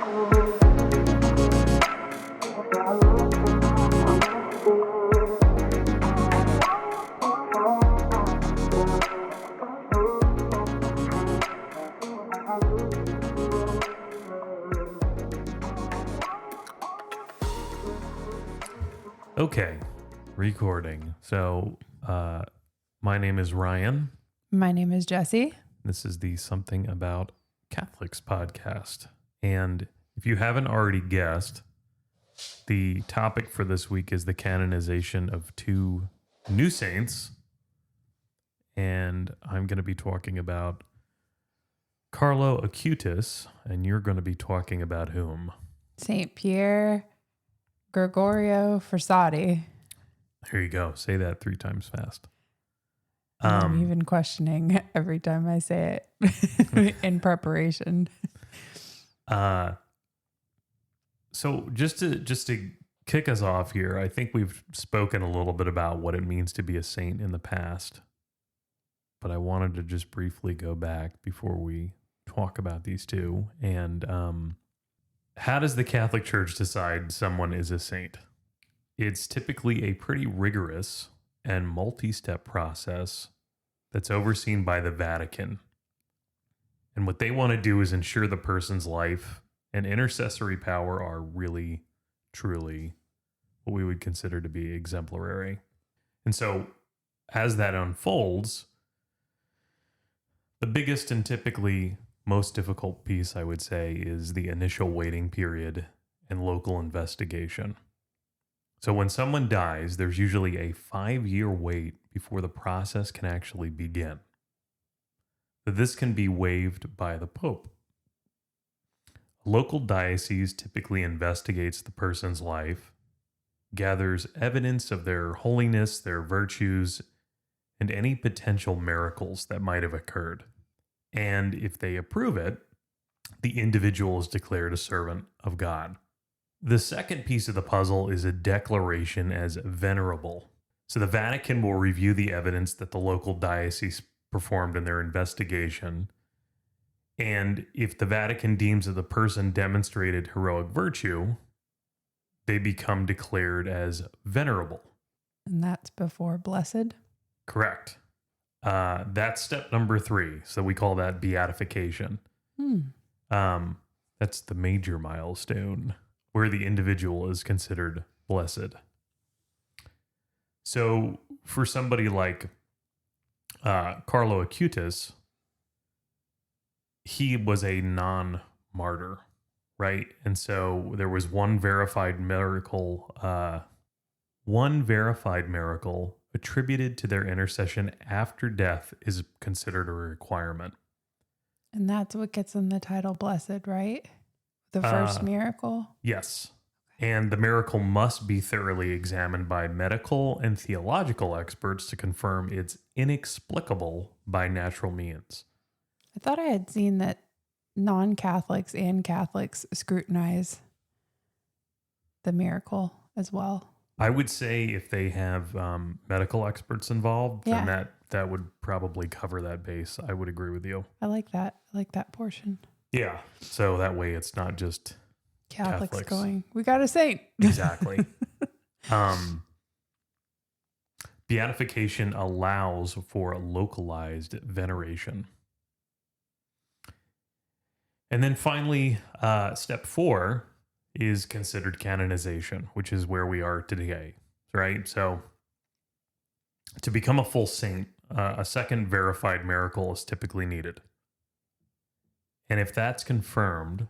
Okay, recording. So, my name is Ryan. My name is Jessie. This is the Something About Catholics podcast. And if you haven't already guessed, the topic for this week is the canonization of two new saints. And I'm going to be talking about Carlo Acutis, and you're going to be talking about whom? Saint Pier Giorgio Frassati. Here you go. Say that 3 times fast. I'm even questioning every time I say it in preparation. So just to kick us off here, I think we've spoken a little bit about what it means to be a saint in the past, but I wanted to just briefly go back before we talk about these two. And how does the Catholic Church decide someone is a saint? It's typically a pretty rigorous and multi-step process that's overseen by the Vatican. And what they want to do is ensure the person's life and intercessory power are really, truly what we would consider to be exemplary. And so as that unfolds, the biggest and typically most difficult piece, I would say, is the initial waiting period and local investigation. So when someone dies, there's usually a 5-year wait before the process can actually begin. But this can be waived by the Pope. A local diocese typically investigates the person's life, gathers evidence of their holiness, their virtues, and any potential miracles that might have occurred. And if they approve it, the individual is declared a servant of God. The second piece of the puzzle is a declaration as venerable. So the Vatican will review the evidence that the local diocese performed in their investigation. And if the Vatican deems that the person demonstrated heroic virtue, they become declared as venerable. And that's before blessed? Correct. That's step number 3. So we call that beatification. That's the major milestone where the individual is considered blessed. So for somebody like Carlo Acutis, he was a non-martyr, right? And so there was one verified miracle attributed to their intercession after death is considered a requirement. And that's what gets them the title blessed, right? The first miracle? Yes. And the miracle must be thoroughly examined by medical and theological experts to confirm it's inexplicable by natural means. I thought I had seen that non-Catholics and Catholics scrutinize the miracle as well. I would say if they have medical experts involved, then that would probably cover that base. I would agree with you. I like that. I like that portion. Yeah. So that way it's not just Catholics going, we got a saint. Exactly. Beatification allows for localized veneration. And then finally, step 4 is considered canonization, which is where we are today, right? So to become a full saint, a second verified miracle is typically needed. And if that's confirmed,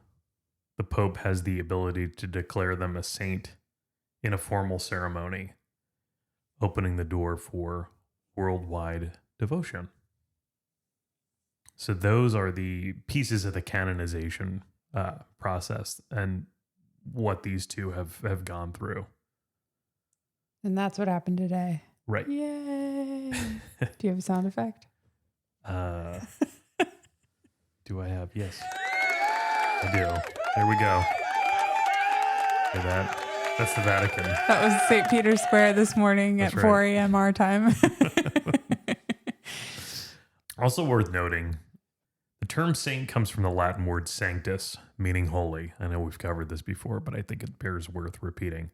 the Pope has the ability to declare them a saint in a formal ceremony, opening the door for worldwide devotion. So those are the pieces of the canonization process and what these two have gone through. And that's what happened today. Right. Yay. Do you have a sound effect? Do I have? Yes, I do. There we go. Hear that? That's the Vatican. That was St. Peter's Square this morning That's at right. 4 a.m. our time. Also worth noting, the term saint comes from the Latin word sanctus, meaning holy. I know we've covered this before, but I think it bears worth repeating.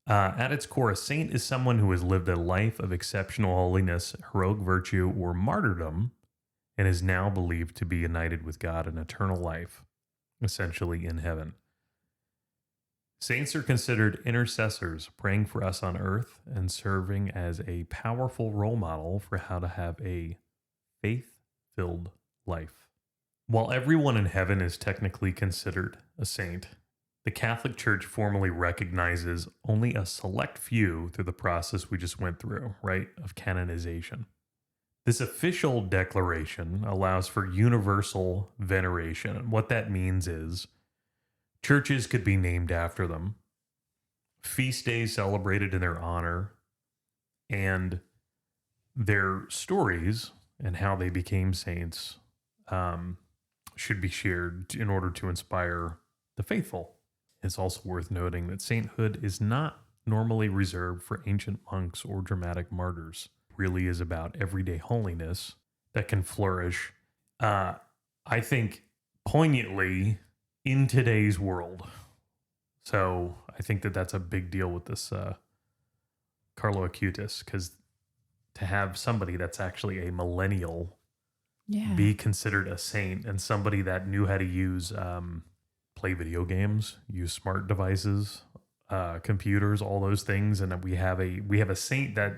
At its core, a saint is someone who has lived a life of exceptional holiness, heroic virtue, or martyrdom, and is now believed to be united with God in eternal life, essentially in heaven. Saints are considered intercessors, praying for us on earth and serving as a powerful role model for how to have a faith-filled life. While everyone in heaven is technically considered a saint, the Catholic Church formally recognizes only a select few through the process we just went through, right, of canonization. This official declaration allows for universal veneration. And what that means is churches could be named after them, feast days celebrated in their honor, and their stories and how they became saints should be shared in order to inspire the faithful. It's also worth noting that sainthood is not normally reserved for ancient monks or dramatic martyrs. It really is about everyday holiness that can flourish, I think, poignantly in today's world. So I think that that's a big deal with this Carlo Acutis, because to have somebody that's actually a millennial be considered a saint, and somebody that knew how to use play video games, use smart devices, computers, all those things, and we have a saint that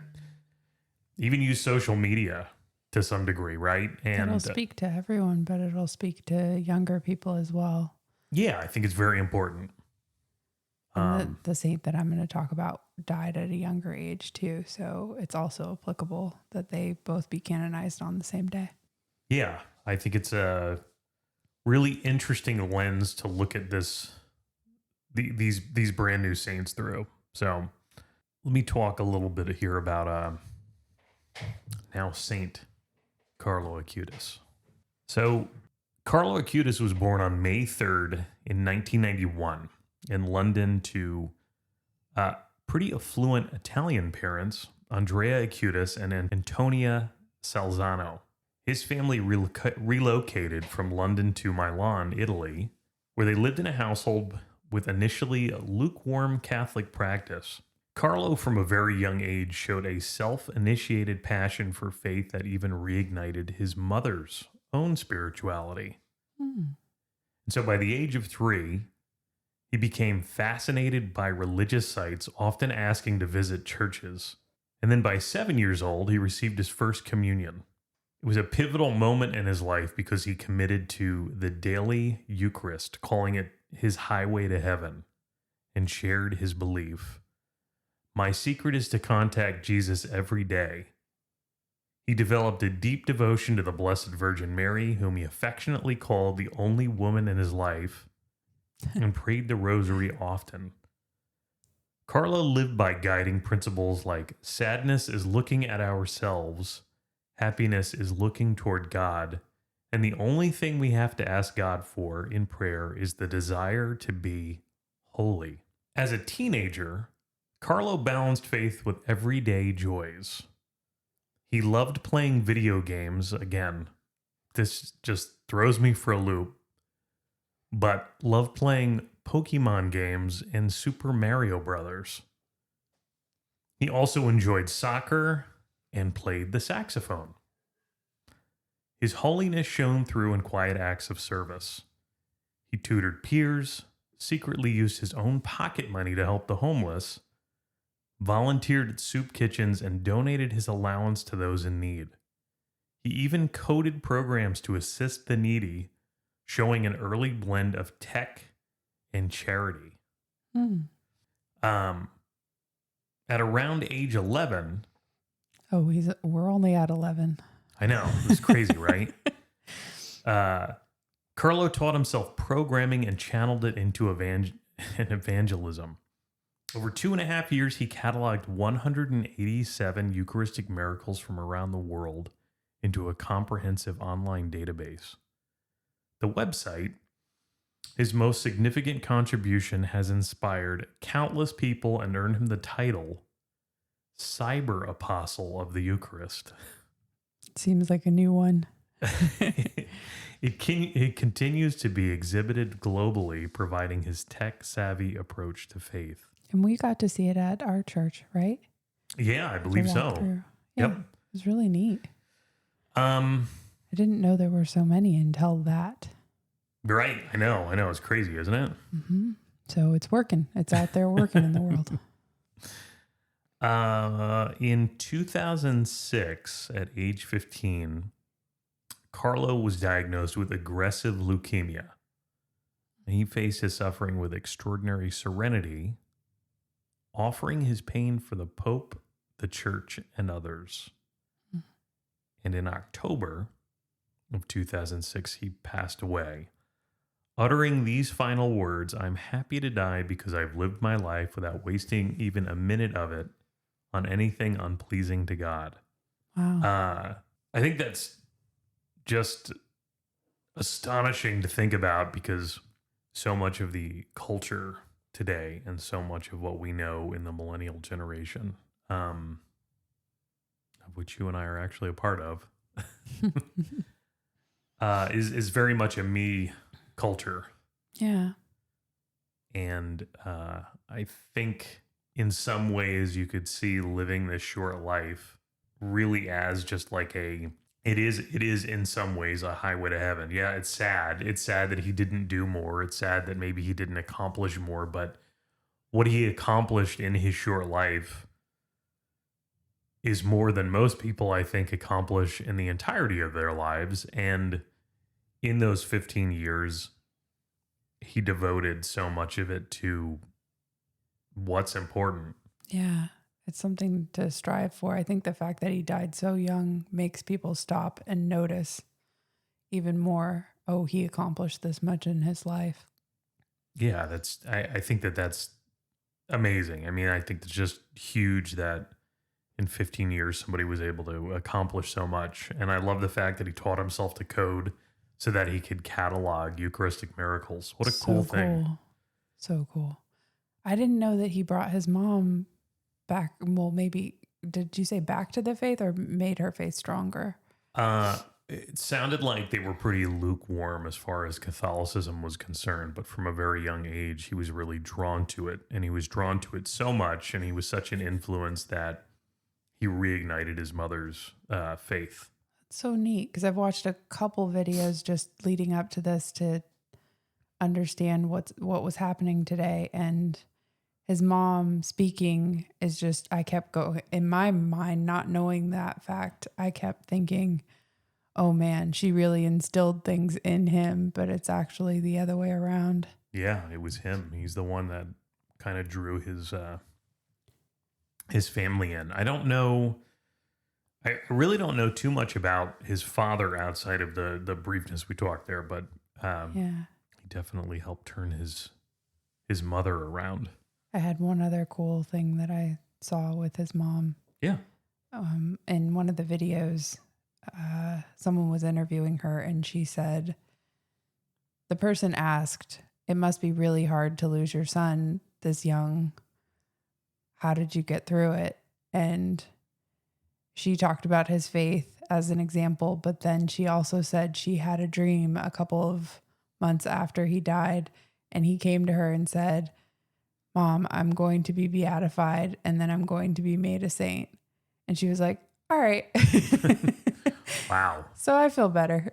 even use social media to some degree, right? And it'll speak to everyone, but it'll speak to younger people as well. Yeah, I think it's very important. And the saint that I'm going to talk about died at a younger age too, so it's also applicable that they both be canonized on the same day. Yeah, I think it's a really interesting lens to look at these brand new saints through. So let me talk a little bit here about now Saint Carlo Acutis. So Carlo Acutis was born on May 3rd in 1991 in London to pretty affluent Italian parents, Andrea Acutis and Antonia Salzano. His family relocated from London to Milan, Italy, where they lived in a household with initially a lukewarm Catholic practice. Carlo, from a very young age, showed a self-initiated passion for faith that even reignited his mother's own spirituality. And so by the age of 3, he became fascinated by religious sites, often asking to visit churches. And then by 7 years old, he received his first communion. It was a pivotal moment in his life because he committed to the daily Eucharist, calling it his highway to heaven, and shared his belief. My secret is to contact Jesus every day. He developed a deep devotion to the Blessed Virgin Mary, whom he affectionately called the only woman in his life, and prayed the rosary often. Carlo lived by guiding principles like sadness is looking at ourselves, happiness is looking toward God, and the only thing we have to ask God for in prayer is the desire to be holy. As a teenager, Carlo balanced faith with everyday joys. He loved playing video games. Again, this just throws me for a loop, but loved playing Pokemon games and Super Mario Brothers. He also enjoyed soccer and played the saxophone. His holiness shone through in quiet acts of service. He tutored peers, secretly used his own pocket money to help the homeless, volunteered at soup kitchens, and donated his allowance to those in need. He even coded programs to assist the needy, showing an early blend of tech and charity. At around age 11... Oh, we're only at 11. I know. It's crazy, right? Carlo taught himself programming and channeled it into evangelism. Over 2.5 years, he cataloged 187 Eucharistic miracles from around the world into a comprehensive online database. The website, his most significant contribution, has inspired countless people and earned him the title Cyber Apostle of the Eucharist. Seems like a new one. It continues to be exhibited globally, providing his tech-savvy approach to faith. And we got to see it at our church, right? Yeah, I believe so. Through. Yeah, Yep. It was really neat. I didn't know there were so many until that. Right. I know. It's crazy, isn't it? Mm-hmm. So it's working. It's out there working in the world. In 2006, at age 15, Carlo was diagnosed with aggressive leukemia. He faced his suffering with extraordinary serenity, offering his pain for the Pope, the Church, and others. Mm-hmm. And in October of 2006, he passed away. Uttering these final words, "I'm happy to die because I've lived my life without wasting even a minute of it on anything unpleasing to God." Wow. I think that's just astonishing to think about, because so much of the culture today and so much of what we know in the millennial generation, of which you and I are actually a part of, is very much a me culture. Yeah. And I think in some ways you could see living this short life really as just like it is in some ways a highway to heaven. Yeah, it's sad. It's sad that he didn't do more. It's sad that maybe he didn't accomplish more, but what he accomplished in his short life is more than most people, I think, accomplish in the entirety of their lives. And in those 15 years, he devoted so much of it to what's important. Yeah, it's something to strive for. I think the fact that he died so young makes people stop and notice even more. Oh, he accomplished this much in his life. Yeah, I think that's amazing. I mean, I think it's just huge that in 15 years somebody was able to accomplish so much. And I love the fact that he taught himself to code so that he could catalog Eucharistic miracles. What a cool thing. So cool. I didn't know that he brought his mom back. Well, maybe, did you say back to the faith or made her faith stronger? It sounded like they were pretty lukewarm as far as Catholicism was concerned, but from a very young age, he was really drawn to it. And he was drawn to it so much, and he was such an influence that he reignited his mother's faith. That's so neat, because I've watched a couple videos just leading up to this to understand what was happening today. And his mom speaking is just, I kept going in my mind, not knowing that fact. I kept thinking, oh man, she really instilled things in him, but it's actually the other way around. Yeah, it was him. He's the one that kind of drew his family in. I don't know. I really don't know too much about his father outside of the briefness we talked there, but he definitely helped turn his mother around. I had one other cool thing that I saw with his mom. Yeah. In one of the videos, someone was interviewing her, and she said, the person asked, "It must be really hard to lose your son this young. How did you get through it?" And she talked about his faith as an example, but then she also said she had a dream a couple of months after he died, and he came to her and said, "Mom, I'm going to be beatified, and then I'm going to be made a saint." And she was like, "All right." Wow. So I feel better.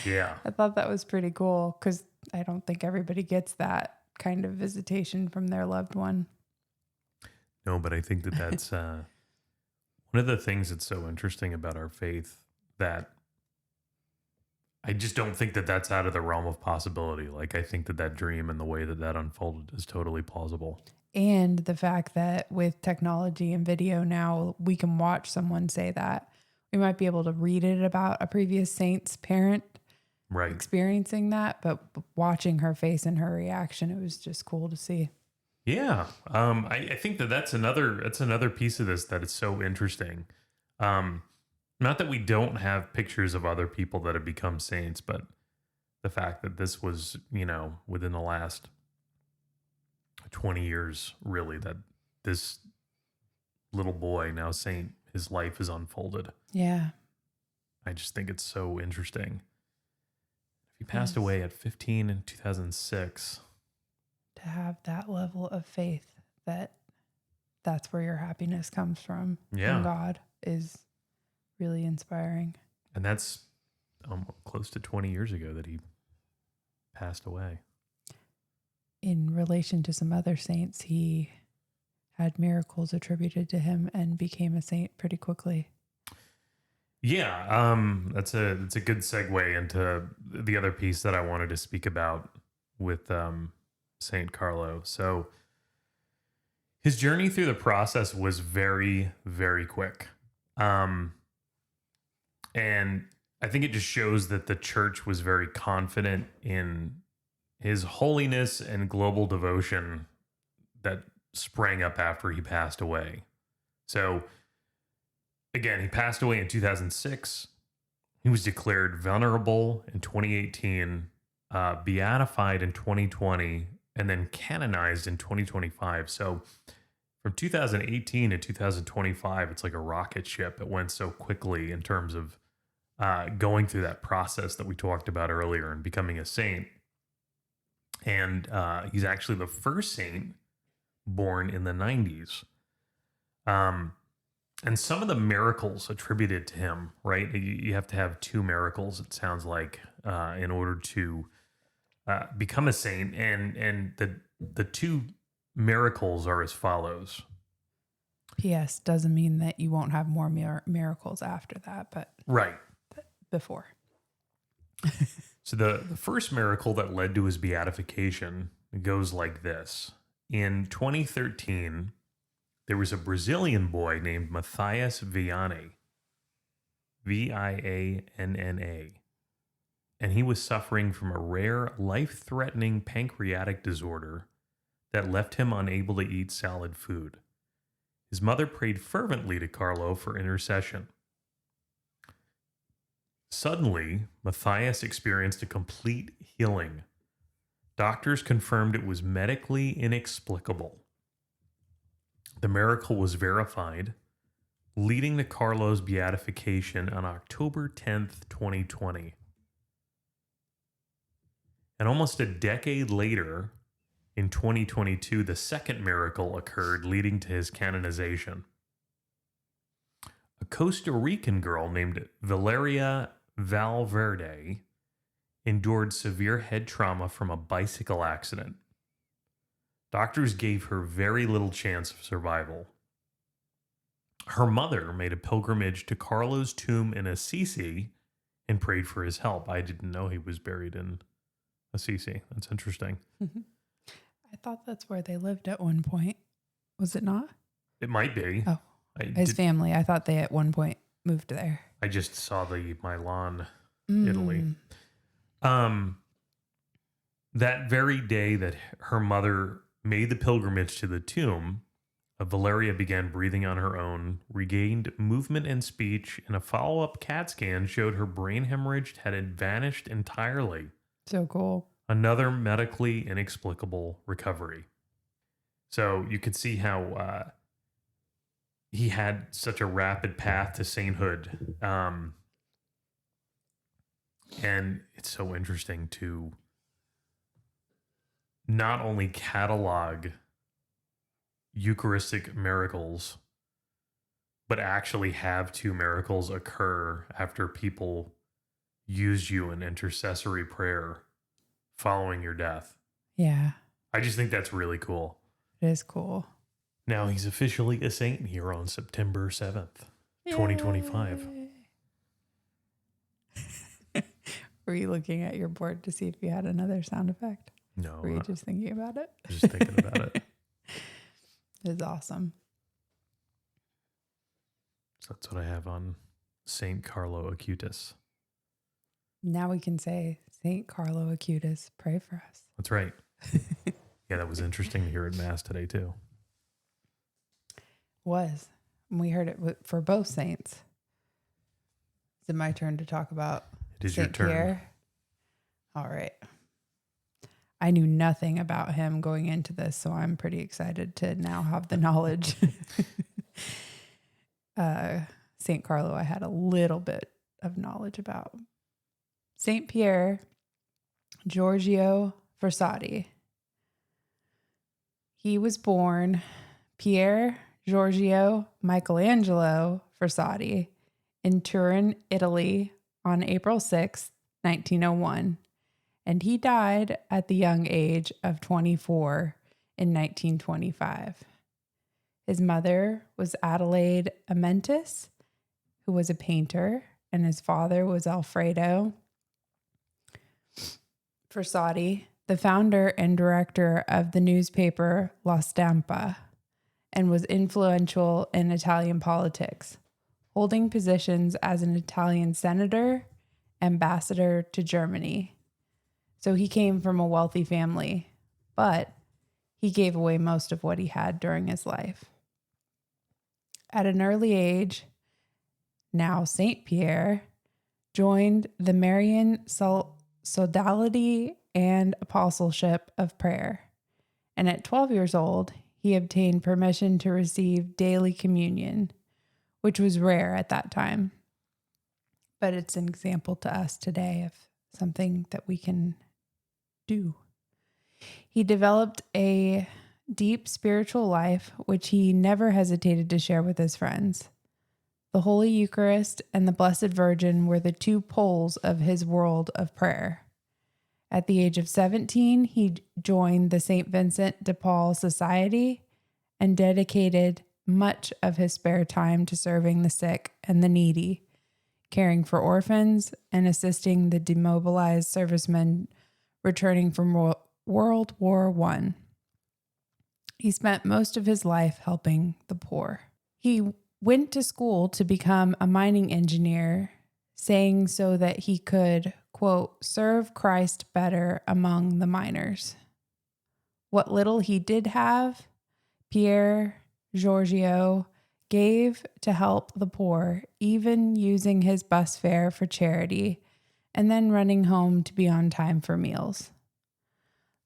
Yeah. I thought that was pretty cool, because I don't think everybody gets that kind of visitation from their loved one. No, but I think that's one of the things that's so interesting about our faith, that I just don't think that that's out of the realm of possibility. Like, I think that dream and the way that unfolded is totally plausible. And the fact that with technology and video now, we can watch someone say that. We might be able to read it about a previous saint's parent experiencing that, but watching her face and her reaction, it was just cool to see. Yeah. I think that's another piece of this that is so interesting. Not that we don't have pictures of other people that have become saints, but the fact that this was, within the last 20 years, really, that this little boy, now saint, his life is unfolded. Yeah. I just think it's so interesting. He passed Yes. away at 15 in 2006. To have that level of faith that that's where your happiness comes from Yeah. in God is really inspiring. And that's close to 20 years ago that he passed away. In relation to some other saints, he had miracles attributed to him and became a saint pretty quickly. Yeah, that's a good segue into the other piece that I wanted to speak about with Saint Carlo. So his journey through the process was very, very quick. And I think it just shows that the church was very confident in his holiness and global devotion that sprang up after he passed away. So again, he passed away in 2006. He was declared venerable in 2018, beatified in 2020, and then canonized in 2025. So from 2018 to 2025, it's like a rocket ship. It went so quickly in terms of going through that process that we talked about earlier and becoming a saint. And he's actually the first saint born in the 90s. And some of the miracles attributed to him, right? You have to have 2 miracles, it sounds like, in order to become a saint. And the 2 miracles are as follows. P.S. doesn't mean that you won't have more miracles after that, but Right. before. So the first miracle that led to his beatification goes like this. In 2013, there was a Brazilian boy named Matthias Vianney, Vianna, and he was suffering from a rare, life-threatening pancreatic disorder that left him unable to eat solid food. His mother prayed fervently to Carlo for intercession. Suddenly, Matthias experienced a complete healing. Doctors confirmed it was medically inexplicable. The miracle was verified, leading to Carlo's beatification on October 10th, 2020. And almost a decade later, in 2022, the second miracle occurred, leading to his canonization. A Costa Rican girl named Valeria Valverde endured severe head trauma from a bicycle accident. Doctors gave her very little chance of survival. Her mother made a pilgrimage to Carlo's tomb in Assisi and prayed for his help. I didn't know he was buried in Assisi. That's interesting. I thought that's where they lived at one point. Was it not? It might be. Oh, his family. I thought they at one point moved there. I just saw the Milan, Italy. That very day that her mother made the pilgrimage to the tomb, Valeria began breathing on her own, regained movement and speech, and a follow-up CAT scan showed her brain hemorrhage had vanished entirely. So cool. Another medically inexplicable recovery. So you could see how he had such a rapid path to sainthood. And it's so interesting to not only catalog Eucharistic miracles, but actually have 2 miracles occur after people used you in intercessory prayer following your death. Yeah. I just think that's really cool. It is cool. Now he's officially a saint here on September 7th, 2025. Were you looking at your board to see if you had another sound effect? No. Were you just thinking about it? Just thinking about it. It's awesome. So that's what I have on Saint Carlo Acutis. Now we can say, Saint Carlo Acutis, pray for us. That's right. Yeah, that was interesting to hear at Mass today, too. Was. We heard it for both saints. Is it my turn to talk about It is Saint your turn. Pierre? All right. I knew nothing about him going into this, so I'm pretty excited to now have the knowledge. Saint Carlo, I had a little bit of knowledge about. St. Pier Giorgio Frassati. He was born Pier Giorgio Michelangelo Frassati in Turin, Italy on April 6, 1901, and he died at the young age of 24 in 1925. His mother was Adelaide Amentis, who was a painter, and his father was Alfredo Frassati, the founder and director of the newspaper La Stampa, and was influential in Italian politics, holding positions as an Italian senator, ambassador to Germany. So he came from a wealthy family, but he gave away most of what he had during his life. At an early age, now St. Pierre joined the Marian Sodality and Apostleship of Prayer, and at 12 years old, he obtained permission to receive daily communion, which was rare at that time. But it's an example to us today of something that we can do. He developed a deep spiritual life, which he never hesitated to share with his friends. The Holy Eucharist and the Blessed Virgin were the two poles of his world of prayer. At the age of 17, he joined the St. Vincent de Paul Society and dedicated much of his spare time to serving the sick and the needy, caring for orphans, and assisting the demobilized servicemen returning from World War I. He spent most of his life helping the poor. He went to school to become a mining engineer, saying so that he could, quote, serve Christ better among the miners. What little he did have, Pier Giorgio gave to help the poor, even using his bus fare for charity, and then running home to be on time for meals.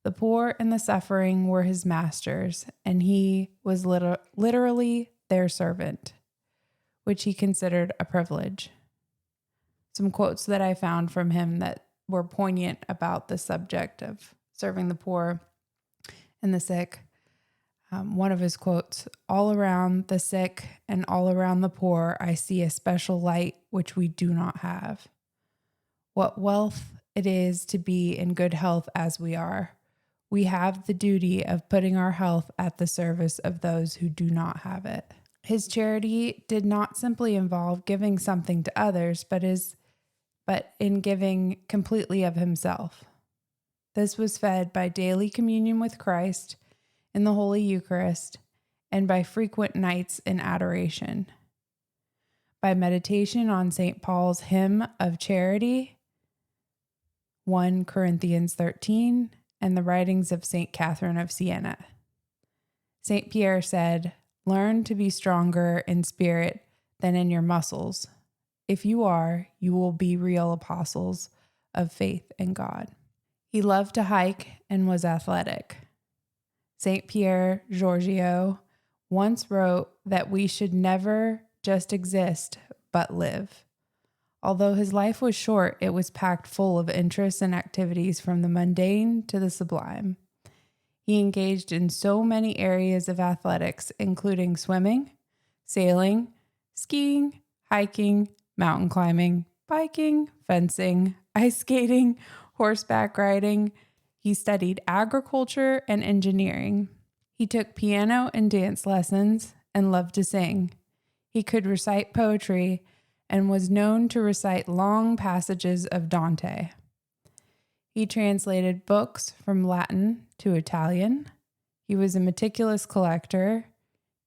The poor and the suffering were his masters, and he was literally their servant, which he considered a privilege. Some quotes that I found from him that were poignant about the subject of serving the poor and the sick. One of his quotes, "All around the sick and all around the poor, I see a special light which we do not have. What wealth it is to be in good health as we are. We have the duty of putting our health at the service of those who do not have it." His charity did not simply involve giving something to others, but in giving completely of himself. This was fed by daily communion with Christ in the Holy Eucharist and by frequent nights in adoration. By meditation on St. Paul's hymn of charity, 1 Corinthians 13, and the writings of St. Catherine of Siena. St. Pierre said, "Learn to be stronger in spirit than in your muscles. If you are, you will be real apostles of faith in God." He loved to hike and was athletic. St. Pier Giorgio once wrote that we should never just exist, but live. Although his life was short, it was packed full of interests and activities from the mundane to the sublime. He engaged in so many areas of athletics, including swimming, sailing, skiing, hiking, mountain climbing, biking, fencing, ice skating, horseback riding. He studied agriculture and engineering. He took piano and dance lessons and loved to sing. He could recite poetry and was known to recite long passages of Dante. He translated books from Latin to Italian. He was a meticulous collector.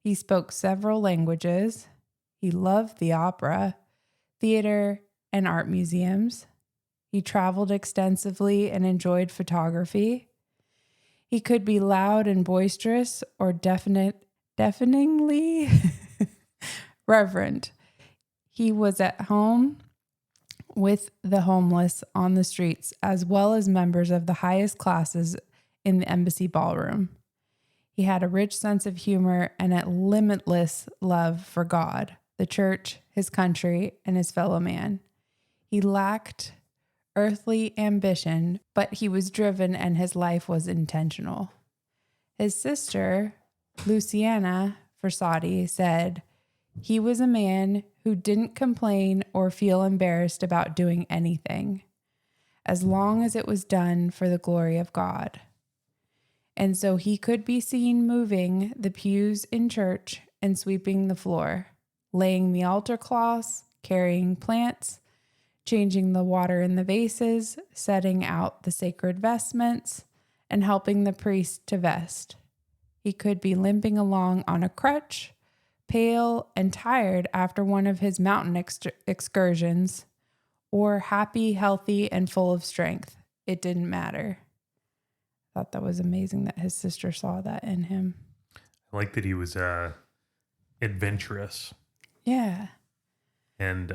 He spoke several languages. He loved the opera, theater, and art museums. He traveled extensively and enjoyed photography. He could be loud and boisterous or deafeningly reverent. He was at home with the homeless on the streets, as well as members of the highest classes in the embassy ballroom. He had a rich sense of humor and a limitless love for God, the church, his country, and his fellow man. He lacked earthly ambition, but he was driven and his life was intentional. His sister, Luciana Frassati, said, "He was a man who didn't complain or feel embarrassed about doing anything, as long as it was done for the glory of God." And so he could be seen moving the pews in church and sweeping the floor, laying the altar cloths, carrying plants, changing the water in the vases, setting out the sacred vestments, and helping the priest to vest. He could be limping along on a crutch, pale and tired after one of his mountain excursions, or happy, healthy, and full of strength. It didn't matter. I thought that was amazing that his sister saw that in him. I like that he was adventurous. Yeah. And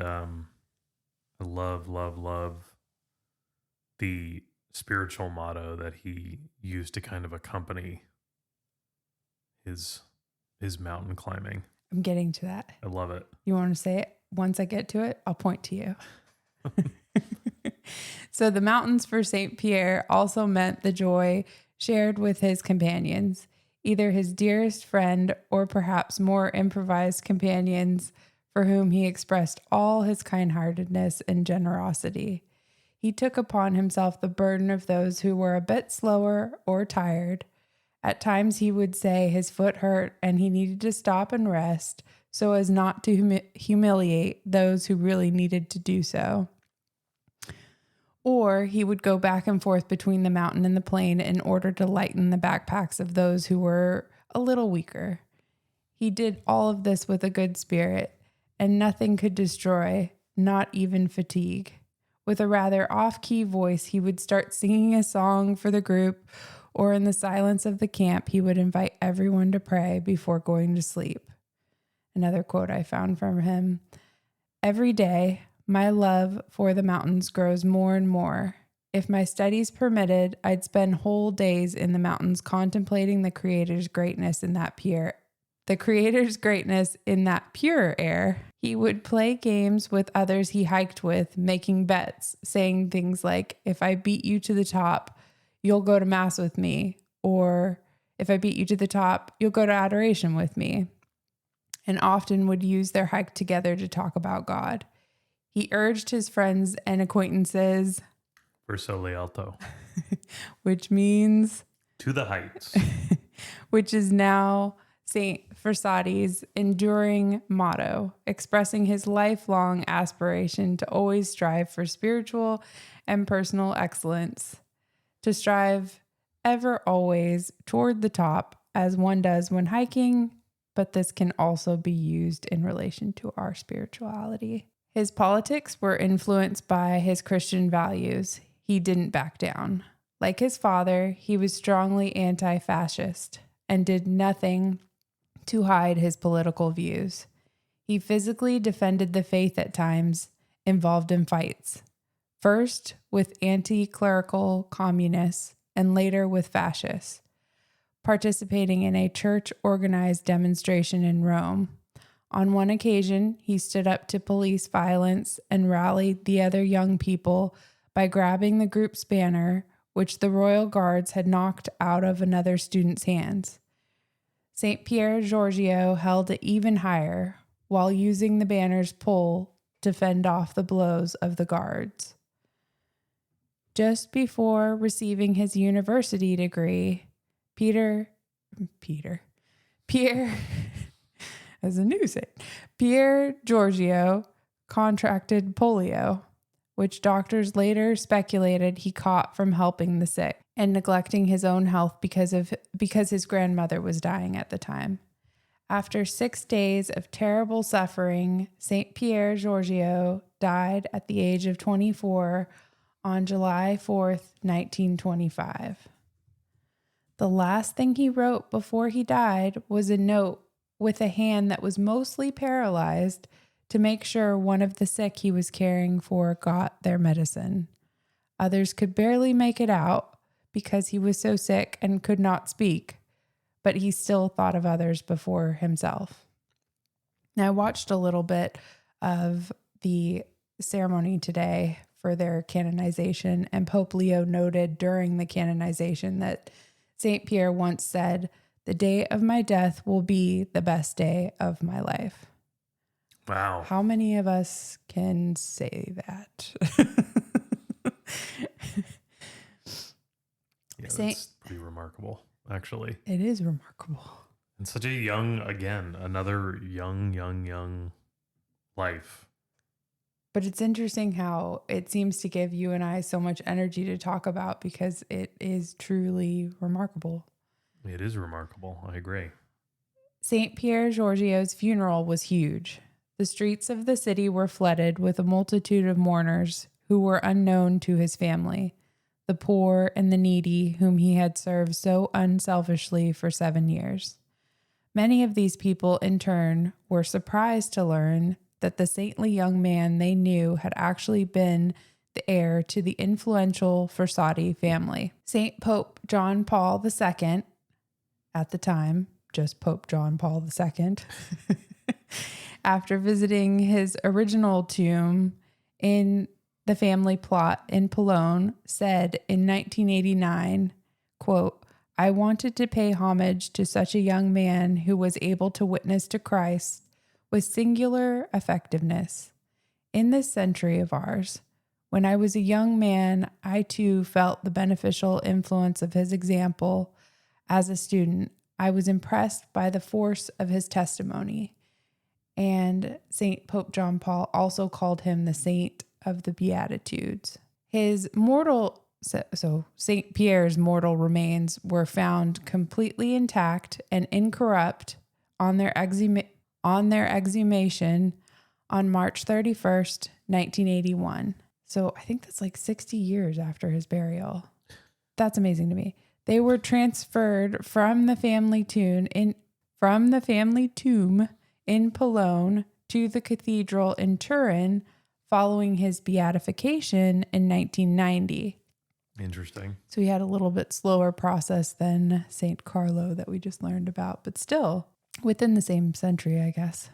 I love the spiritual motto that he used to kind of accompany his mountain climbing. I'm getting to that. I love it. You want to say it? Once I get to it, I'll point to you. So the mountains for St. Pierre also meant the joy shared with his companions, either his dearest friend or perhaps more improvised companions for whom he expressed all his kindheartedness and generosity. He took upon himself the burden of those who were a bit slower or tired. At times he would say his foot hurt and he needed to stop and rest so as not to humiliate those who really needed to do so. Or he would go back and forth between the mountain and the plain in order to lighten the backpacks of those who were a little weaker. He did all of this with a good spirit, and nothing could destroy, not even fatigue. With a rather off-key voice, he would start singing a song for the group, or in the silence of the camp, he would invite everyone to pray before going to sleep. Another quote I found from him: "Every day, my love for the mountains grows more and more. If my studies permitted, I'd spend whole days in the mountains contemplating the Creator's greatness in that pure air. He would play games with others he hiked with, making bets, saying things like, 'If I beat you to the top, you'll go to mass with me,' or 'If I beat you to the top, you'll go to adoration with me,' and often would use their hike together to talk about God. He urged his friends and acquaintances, verso le alto, which means to the heights, which is now St. Frassati's enduring motto, expressing his lifelong aspiration to always strive for spiritual and personal excellence, to strive ever always toward the top as one does when hiking, but this can also be used in relation to our spirituality. His politics were influenced by his Christian values. He didn't back down. Like his father, he was strongly anti-fascist and did nothing to hide his political views. He physically defended the faith at times, involved in fights, first with anti-clerical communists and later with fascists, participating in a church-organized demonstration in Rome. On one occasion, he stood up to police violence and rallied the other young people by grabbing the group's banner, which the royal guards had knocked out of another student's hands. St. Pier Giorgio held it even higher, while using the banner's pole to fend off the blows of the guards. Just before receiving his university degree, Pier Giorgio contracted polio, which doctors later speculated he caught from helping the sick and neglecting his own health because his grandmother was dying at the time. After 6 days of terrible suffering, St. Pier Giorgio died at the age of 24 on July 4th, 1925. The last thing he wrote before he died was a note with a hand that was mostly paralyzed to make sure one of the sick he was caring for got their medicine. Others could barely make it out because he was so sick and could not speak, but he still thought of others before himself. Now, I watched a little bit of the ceremony today for their canonization, and Pope Leo noted during the canonization that St. Pier once said, "The day of my death will be the best day of my life." Wow. How many of us can say that? Yeah, that's pretty remarkable, actually. It is remarkable. And such a young, again, another young life. But it's interesting how it seems to give you and I so much energy to talk about because it is truly remarkable. It is remarkable. I agree. St. Pier Giorgio's funeral was huge. The streets of the city were flooded with a multitude of mourners who were unknown to his family, the poor and the needy whom he had served so unselfishly for 7 years. Many of these people, in turn, were surprised to learn that the saintly young man they knew had actually been the heir to the influential Frassati family. Saint Pope John Paul II, at the time, just Pope John Paul II, after visiting his original tomb in the family plot in Cologne, said in 1989, quote, "I wanted to pay homage to such a young man who was able to witness to Christ with singular effectiveness. In this century of ours, when I was a young man, I too felt the beneficial influence of his example. As a student, I was impressed by the force of his testimony." And St. Pope John Paul also called him the saint of the Beatitudes. His mortal, so St. Pierre's mortal remains were found completely intact and incorrupt on their exhumation on March 31st, 1981. So I think that's like 60 years after his burial. That's amazing to me. They were transferred from the family tomb in Cologne to the cathedral in Turin following his beatification in 1990. Interesting. So he had a little bit slower process than St. Carlo that we just learned about, but still within the same century, I guess.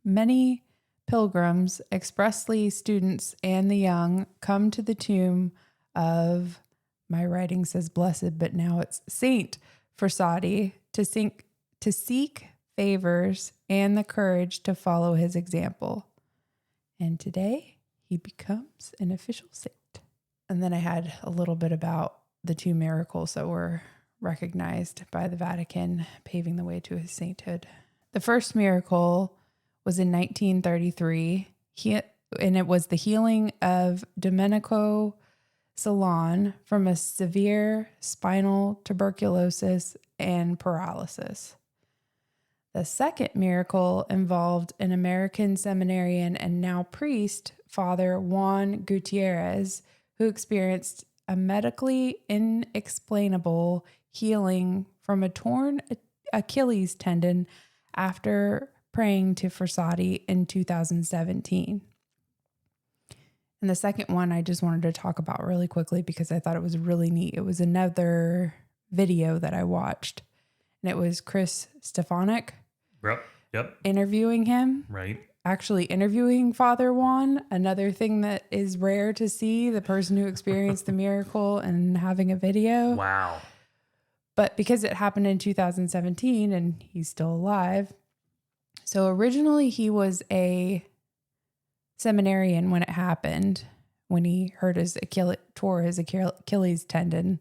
Many pilgrims, expressly students and the young, come to the tomb of, my writing says blessed, but now it's Saint Frassati to seek favors and the courage to follow his example. And today he becomes an official saint. And then I had a little bit about the two miracles that were recognized by the Vatican, paving the way to his sainthood. The first miracle was in 1933, and it was the healing of Domenico Salon from a severe spinal tuberculosis and paralysis. The second miracle involved an American seminarian and now priest, Father Juan Gutierrez, who experienced a medically inexplainable healing from a torn Achilles tendon after praying to Frassati in 2017. And the second one I just wanted to talk about really quickly because I thought it was really neat. It was another video that I watched, and it was Chris Stefanik. Yep. Interviewing him. Right. Actually interviewing Father Juan, another thing that is rare to see, the person who experienced the miracle and having a video. Wow. But because it happened in 2017 and he's still alive. So originally he was a seminarian when it happened, when he hurt tore his Achilles tendon.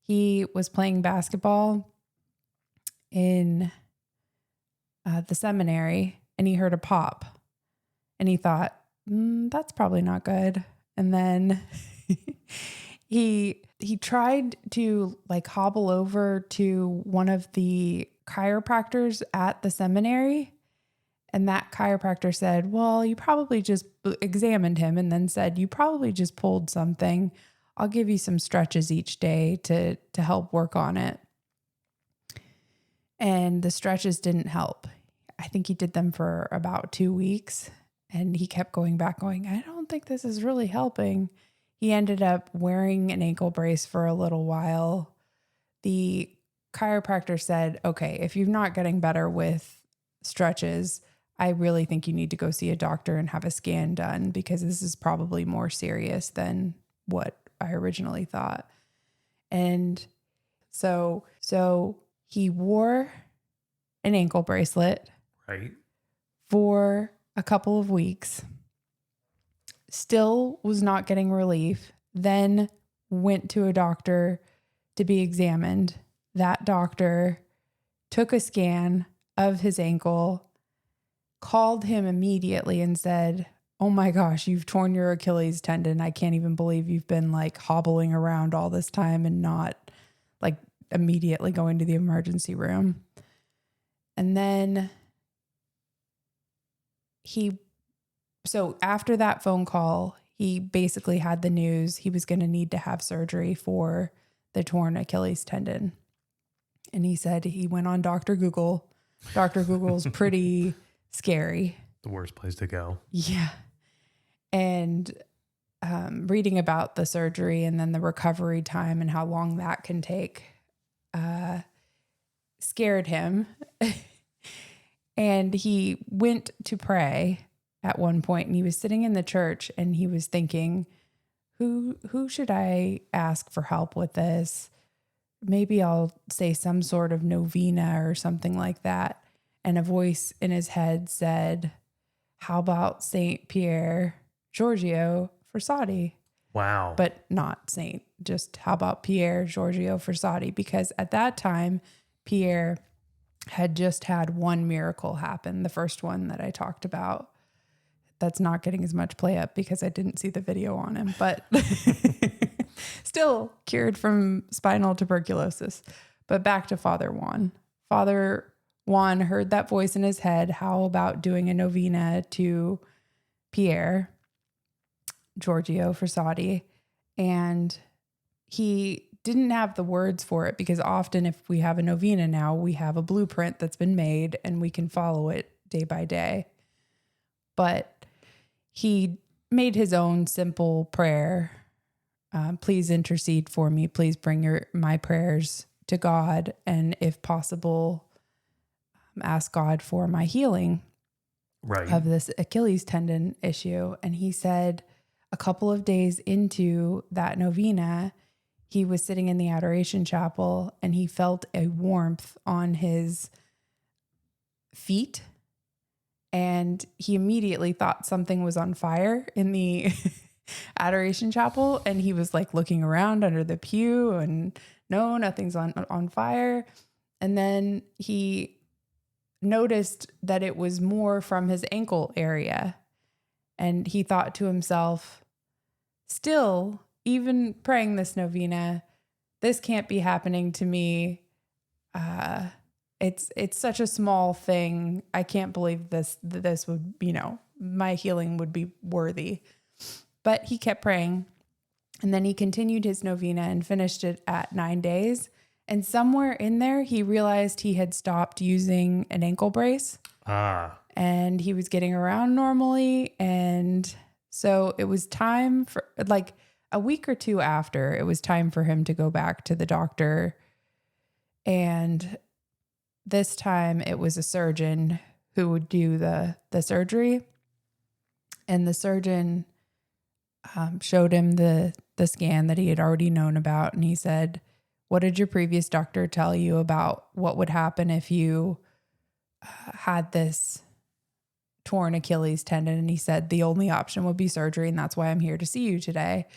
He was playing basketball in the seminary, and he heard a pop, and he thought, that's probably not good. And then he tried to like hobble over to one of the chiropractors at the seminary, and that chiropractor said, well, you probably just examined him and then said, you probably just pulled something. I'll give you some stretches each day to help work on it. And the stretches didn't help. I think he did them for about 2 weeks, and he kept going back going, I don't think this is really helping. He ended up wearing an ankle brace for a little while. The chiropractor said, okay, if you're not getting better with stretches, I really think you need to go see a doctor and have a scan done because this is probably more serious than what I originally thought. And so he wore an ankle bracelet Right. for a couple of weeks, still was not getting relief, then went to a doctor to be examined. That doctor took a scan of his ankle, called him immediately and said, "Oh my gosh, you've torn your Achilles tendon. I can't even believe you've been like hobbling around all this time and not like immediately going to the emergency room." And then so after that phone call, he basically had the news he was going to need to have surgery for the torn Achilles tendon. And he said he went on Dr. Google. Dr. Google's pretty scary. The worst place to go. Yeah. And reading about the surgery and then the recovery time and how long that can take scared him. And he went to pray at one point, and he was sitting in the church and he was thinking, who should I ask for help with this? Maybe I'll say some sort of novena or something like that. And a voice in his head said, "How about Saint Pier Giorgio Frassati?" Wow. But not Saint, just how about Pier Giorgio Frassati? Because at that time, Pier had just had one miracle happen, the first one that I talked about. That's not getting as much play up because I didn't see the video on him, but still cured from spinal tuberculosis. But back to Father Juan. Father Juan heard that voice in his head. How about doing a novena to Pier Giorgio Frassati? And he didn't have the words for it because often if we have a novena now, we have a blueprint that's been made and we can follow it day by day. But he made his own simple prayer. Please intercede for me. Please bring my prayers to God. And if possible, ask God for my healing of this Achilles tendon issue. And he said a couple of days into that novena, he was sitting in the adoration chapel and he felt a warmth on his feet. And he immediately thought something was on fire in the adoration chapel. And he was like looking around under the pew and no, nothing's on fire. And then he noticed that it was more from his ankle area. And he thought to himself, still, even praying this novena, this can't be happening to me. It's such a small thing. I can't believe this would, my healing would be worthy. But he kept praying. And then he continued his novena and finished it at 9 days. And somewhere in there, he realized he had stopped using an ankle brace. And he was getting around normally. And so it was time for, like a week or two after, it was time for him to go back to the doctor. And this time it was a surgeon who would do the surgery. And the surgeon showed him the scan that he had already known about. And he said, "What did your previous doctor tell you about what would happen if you had this torn Achilles tendon?" And he said, "The only option would be surgery. And that's why I'm here to see you today."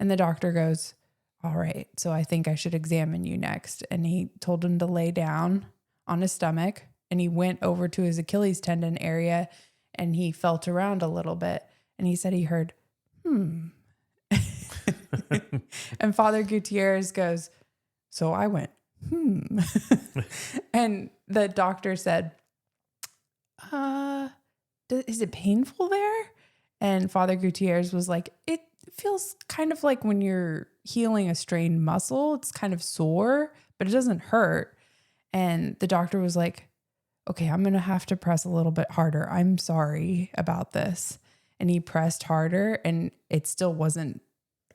And the doctor goes, "All right, so I think I should examine you next." And he told him to lay down on his stomach. And he went over to his Achilles tendon area and he felt around a little bit. And he said he heard, And Father Gutierrez goes, "So I went, And the doctor said, is it painful there?" And Father Gutierrez was like, "It feels kind of like when you're healing a strained muscle. It's kind of sore, but it doesn't hurt." And the doctor was like, "Okay, I'm going to have to press a little bit harder. I'm sorry about this." And he pressed harder and it still wasn't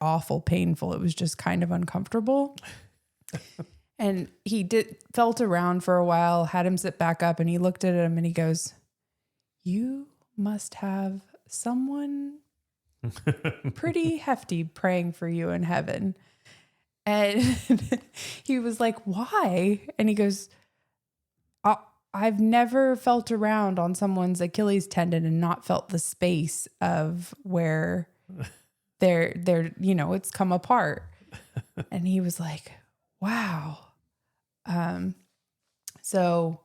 awful painful. It was just kind of uncomfortable. And he felt around for a while, had him sit back up, and he looked at him and he goes, you must have someone pretty hefty praying for you in heaven. And he was like, why? And he goes, I've never felt around on someone's Achilles tendon and not felt the space of where they're, it's come apart. And he was like, wow. So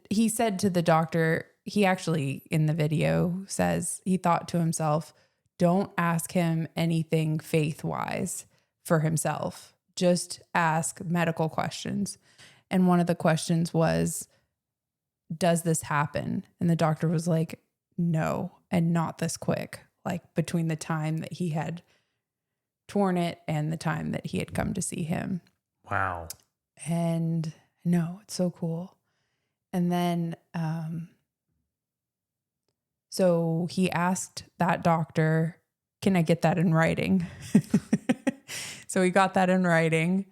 he said to the doctor, he actually in the video says he thought to himself, don't ask him anything faith-wise for himself. Just ask medical questions. And one of the questions was, does this happen? And the doctor was like, no, and not this quick. Like between the time that he had torn it and the time that he had come to see him. Wow. And no, it's so cool. And then, so he asked that doctor, can I get that in writing? So he got that in writing.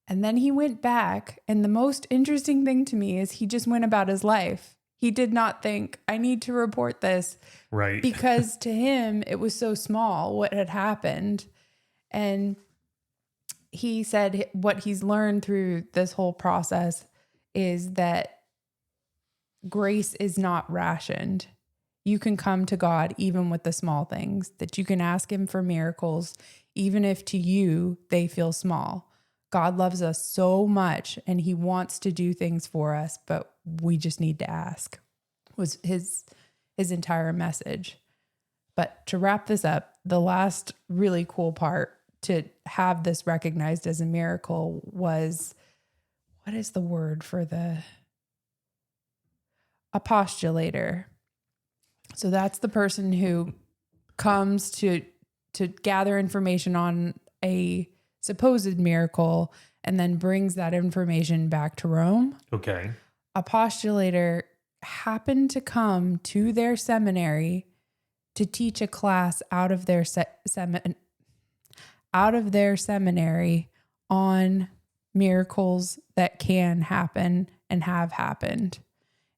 And then he went back. And the most interesting thing to me is he just went about his life. He did not think, I need to report this. Right. Because to him, it was so small what had happened. And he said what he's learned through this whole process is that grace is not rationed. You can come to God even with the small things, that you can ask him for miracles, even if to you they feel small. God loves us so much and he wants to do things for us, but we just need to ask, was his entire message. But to wrap this up, the last really cool part to have this recognized as a miracle was, what is the word for a postulator? So that's the person who comes to gather information on a supposed miracle and then brings that information back to Rome. Okay. A postulator happened to come to their seminary to teach a class out of their seminary on miracles that can happen and have happened.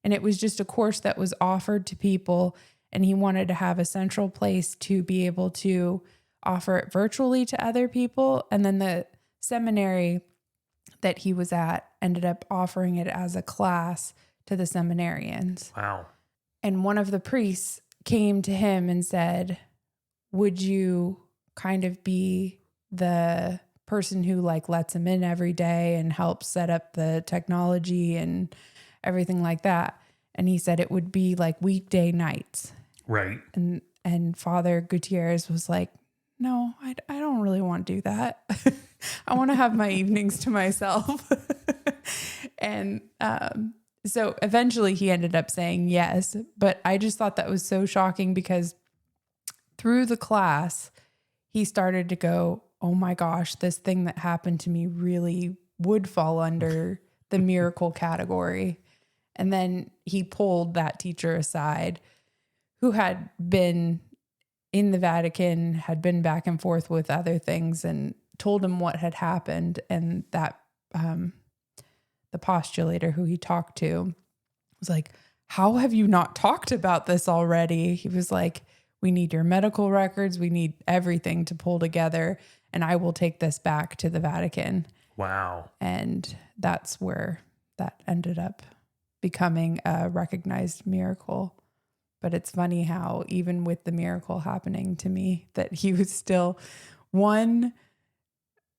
And it was just a course that was offered to people, and he wanted to have a central place to be able to offer it virtually to other people. And then the seminary that he was at ended up offering it as a class to the seminarians. Wow. And one of the priests came to him and said, would you kind of be the person who like lets him in every day and helps set up the technology and everything like that? And he said it would be like weekday nights. Right. And Father Gutierrez was like, no, I don't really want to do that. I want to have my evenings to myself. And so eventually he ended up saying yes. But I just thought that was so shocking because through the class, he started to go, oh my gosh, this thing that happened to me really would fall under the miracle category. And then he pulled that teacher aside who had been in the Vatican, had been back and forth with other things, and told him what had happened. And that the postulator who he talked to was like, how have you not talked about this already? He was like, we need your medical records. We need everything to pull together. And I will take this back to the Vatican. Wow. And that's where that ended up becoming a recognized miracle. But it's funny how even with the miracle happening to me, that he was still one,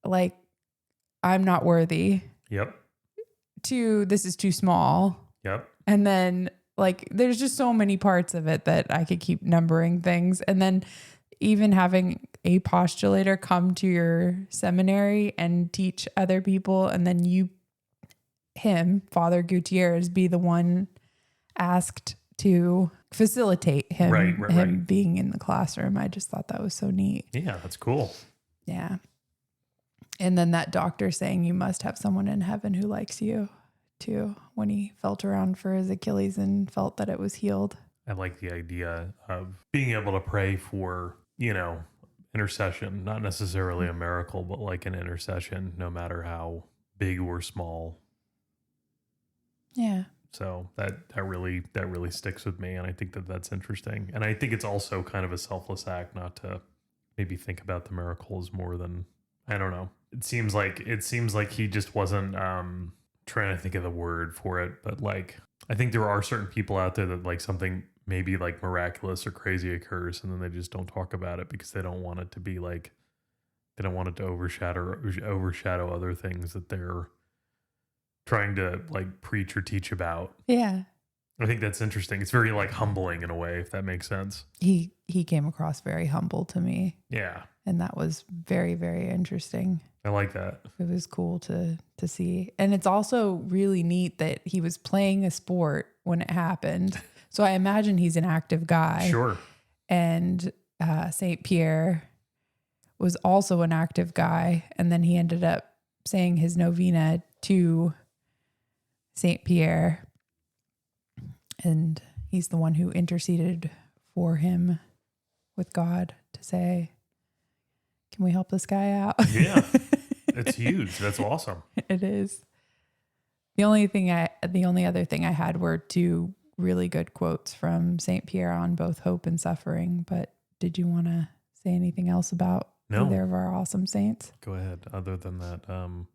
like, I'm not worthy. Yep. Two, this is too small. Yep. And then like, there's just so many parts of it that I could keep numbering things. And then even having a postulator come to your seminary and teach other people, and then Father Gutierrez, be the one asked to facilitate him being in the classroom. I just thought that was so neat. Yeah, that's cool. Yeah. And then that doctor saying you must have someone in heaven who likes you too, when he felt around for his Achilles and felt that it was healed. I like the idea of being able to pray for, intercession, not necessarily a miracle, but like an intercession, no matter how big or small. Yeah. So that really sticks with me, and I think that that's interesting. And I think it's also kind of a selfless act not to maybe think about the miracles more than, I don't know. It seems like he just wasn't trying to think of the word for it, but like I think there are certain people out there that like something maybe like miraculous or crazy occurs and then they just don't talk about it because they don't want it to be like, they don't want it to overshadow other things that they're trying to like preach or teach about. Yeah. I think that's interesting. It's very like humbling in a way, if that makes sense. He came across very humble to me. Yeah. And that was very, very interesting. I like that. It was cool to see. And it's also really neat that he was playing a sport when it happened. So I imagine he's an active guy. Sure. And St. Pierre was also an active guy. And then he ended up saying his novena to St. Pierre. And he's the one who interceded for him with God to say, can we help this guy out? Yeah. It's huge. That's awesome. It is. The only other thing I had were two really good quotes from St. Pierre on both hope and suffering. But did you want to say anything else about either of our awesome saints? Go ahead. Other than that, like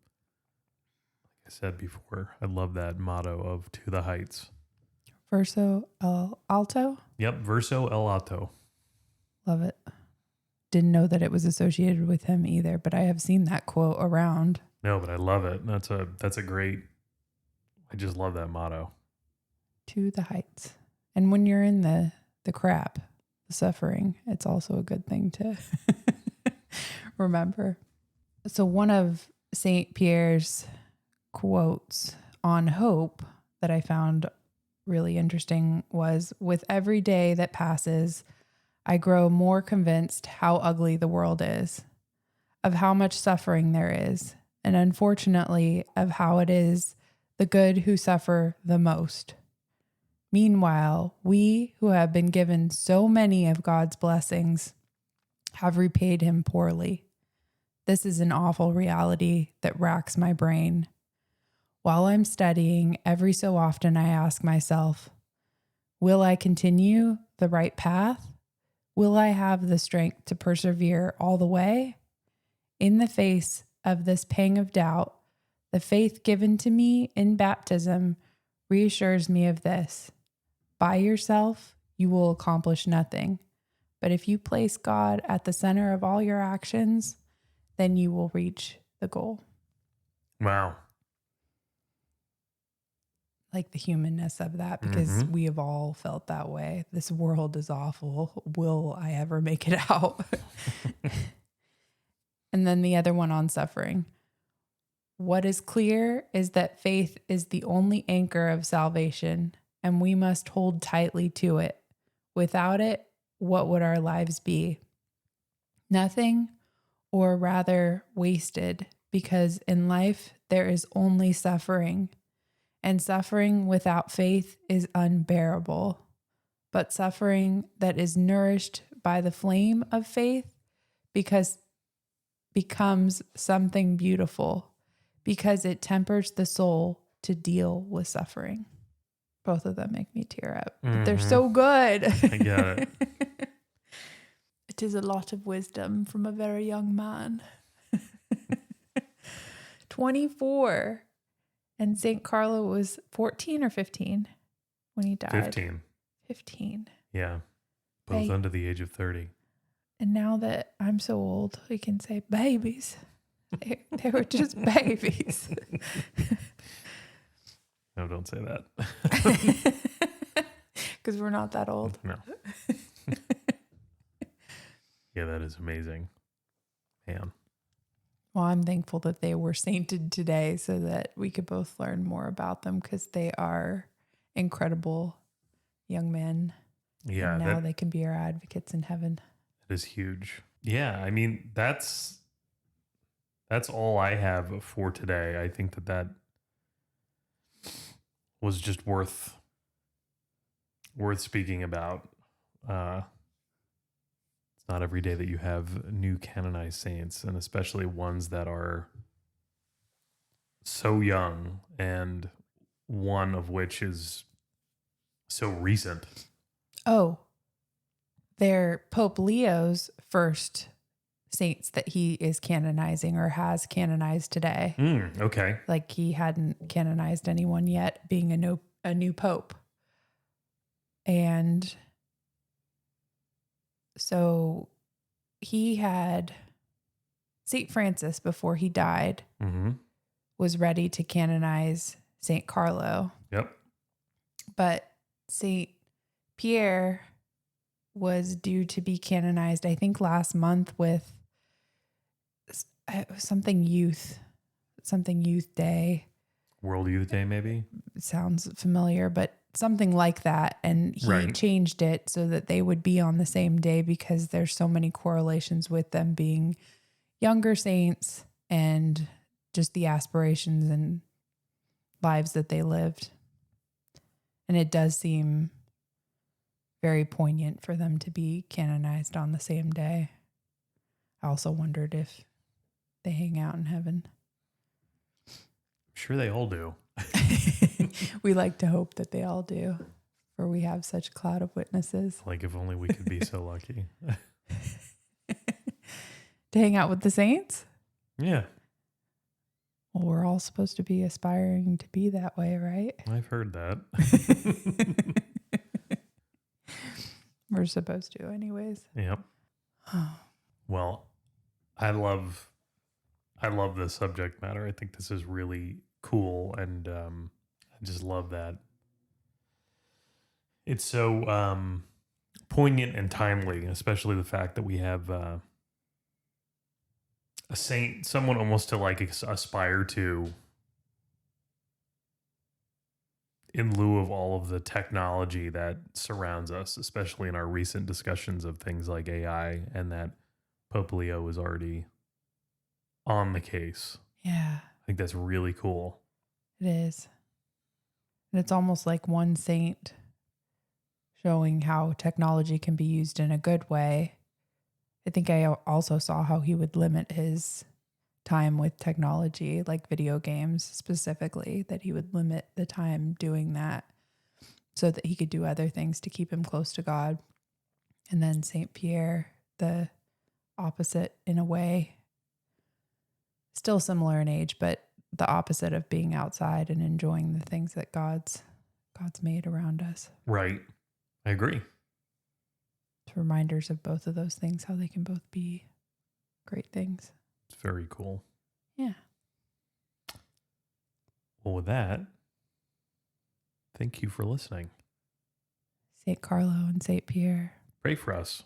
I said before, I love that motto of "To the Heights." Verso el alto. Yep, Verso el alto. Love it. Didn't know that it was associated with him either, but I have seen that quote around. No, but I love it. That's a great. I just love that motto. To the heights. And when you're in the crap, the suffering, it's also a good thing to remember. So one of St. Pierre's quotes on hope that I found really interesting was, with every day that passes, I grow more convinced how ugly the world is, of how much suffering there is, and unfortunately of how it is the good who suffer the most. Meanwhile, we who have been given so many of God's blessings have repaid him poorly. This is an awful reality that racks my brain. While I'm studying, every so often I ask myself, will I continue the right path? Will I have the strength to persevere all the way? In the face of this pang of doubt, the faith given to me in baptism reassures me of this. By yourself, you will accomplish nothing. But if you place God at the center of all your actions, then you will reach the goal. Wow. Like the humanness of that, because we have all felt that way. This world is awful. Will I ever make it out? And then the other one on suffering. What is clear is that faith is the only anchor of salvation, and we must hold tightly to it. Without it, what would our lives be? Nothing, or rather wasted, because in life there is only suffering. And suffering without faith is unbearable. But suffering that is nourished by the flame of faith becomes something beautiful, because it tempers the soul to deal with suffering. Both of them make me tear up. But they're so good. I get it. It is a lot of wisdom from a very young man. 24. And St. Carlo was 14 or 15 when he died. 15. 15. Yeah. Both under the age of 30. And now that I'm so old, we can say babies. They were just babies. No, don't say that. Because we're not that old. No. Yeah, that is amazing. Man. Well, I'm thankful that they were sainted today so that we could both learn more about them, because they are incredible young men. Yeah. And now they can be our advocates in heaven. That is huge. Yeah. I mean, that's all I have for today. I think that was just worth speaking about. It's not every day that you have new canonized saints, and especially ones that are so young and one of which is so recent. Oh, they're Pope Leo's first saints that he is canonizing or has canonized today. Okay. Like he hadn't canonized anyone yet, being a new pope. And so he had St. Francis, before he died, was ready to canonize St. Carlo. Yep. But St. Pier was due to be canonized, I think, last month with something youth day. World Youth Day, maybe? It sounds familiar, but something like that. And he changed it so that they would be on the same day because there's so many correlations with them being younger saints and just the aspirations and lives that they lived. And it does seem very poignant for them to be canonized on the same day. I also wondered if they hang out in heaven. I'm sure they all do. We like to hope that they all do, for we have such a cloud of witnesses. Like if only we could be so lucky. To hang out with the saints? Yeah. Well, we're all supposed to be aspiring to be that way, right? I've heard that. We're supposed to anyways. Yep. Well, I love this subject matter. I think this is really cool, and I just love that it's so poignant and timely, especially the fact that we have a saint, someone almost to like aspire to, in lieu of all of the technology that surrounds us, especially in our recent discussions of things like AI, and that Pope Leo is already on the case. Yeah. I think that's really cool. It is. And it's almost like one saint showing how technology can be used in a good way. I think I also saw how he would limit his time with technology, like video games specifically, that he would limit the time doing that so that he could do other things to keep him close to God. And then St. Pierre, the opposite in a way, still similar in age, but the opposite of being outside and enjoying the things that God's made around us. Right. I agree. It's reminders of both of those things, how they can both be great things. It's very cool. Yeah. Well, with that, thank you for listening. St. Carlo and St. Pierre. Pray for us.